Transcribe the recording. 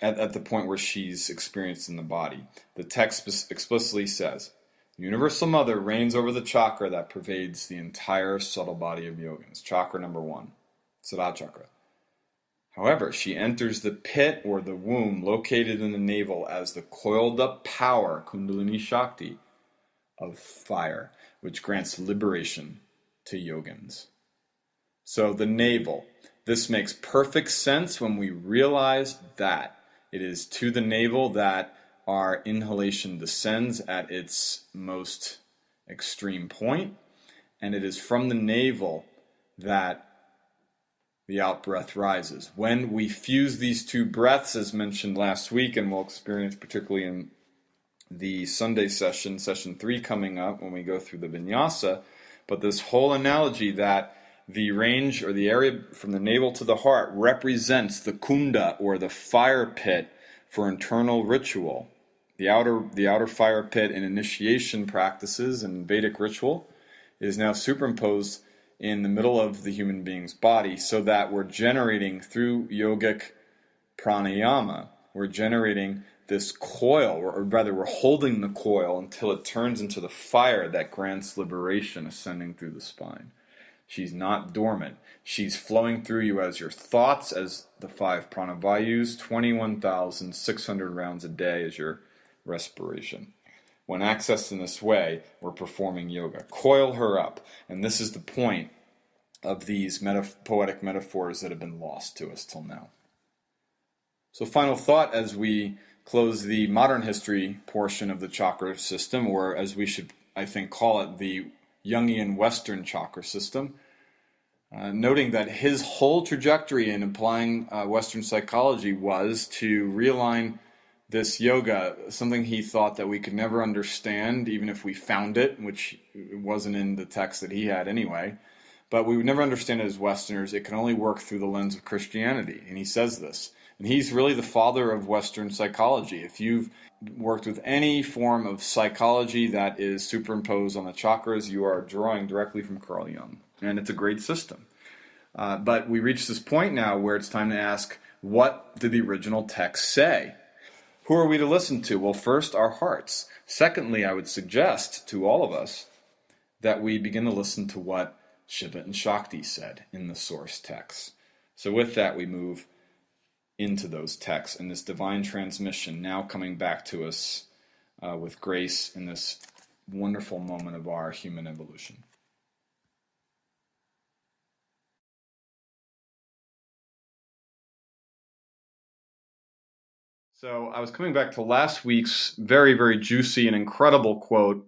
at the point where she's experienced in the body. The text explicitly says, Universal Mother reigns over the chakra that pervades the entire subtle body of yogins. Chakra number 1, Sada Chakra. However, she enters the pit or the womb located in the navel as the coiled up power, Kundalini Shakti, of fire, which grants liberation to yogins. So the navel. This makes perfect sense when we realize that it is to the navel that our inhalation descends at its most extreme point, and it is from the navel that the out-breath rises. When we fuse these two breaths, as mentioned last week, and we'll experience particularly in the Sunday session, session 3 coming up when we go through the vinyasa, but this whole analogy that the range or the area from the navel to the heart represents the kunda or the fire pit for internal ritual. The outer fire pit in initiation practices and Vedic ritual is now superimposed in the middle of the human being's body, so that we're generating through yogic pranayama, we're generating this coil, or rather we're holding the coil until it turns into the fire that grants liberation ascending through the spine. She's not dormant. She's flowing through you as your thoughts, as the 5 pranavayus, 21,600 rounds a day as your respiration. When accessed in this way, we're performing yoga. Coil her up. And this is the point of these poetic metaphors that have been lost to us till now. So final thought as we close the modern history portion of the chakra system, or as we should, I think, call it the Jungian Western chakra system, noting that his whole trajectory in applying Western psychology was to realign this yoga, something he thought that we could never understand, even if we found it, which wasn't in the text that he had anyway. But we would never understand it as Westerners. It can only work through the lens of Christianity. And he says this. And he's really the father of Western psychology. If you've worked with any form of psychology that is superimposed on the chakras, you are drawing directly from Carl Jung. And it's a great system. But we reach this point now where it's time to ask, what did the original text say? Who are we to listen to? Well, first, our hearts. Secondly, I would suggest to all of us that we begin to listen to what Shiva and Shakti said in the source text. So with that, we move into those texts and this divine transmission now coming back to us with grace in this wonderful moment of our human evolution. So I was coming back to last week's very, very juicy and incredible quote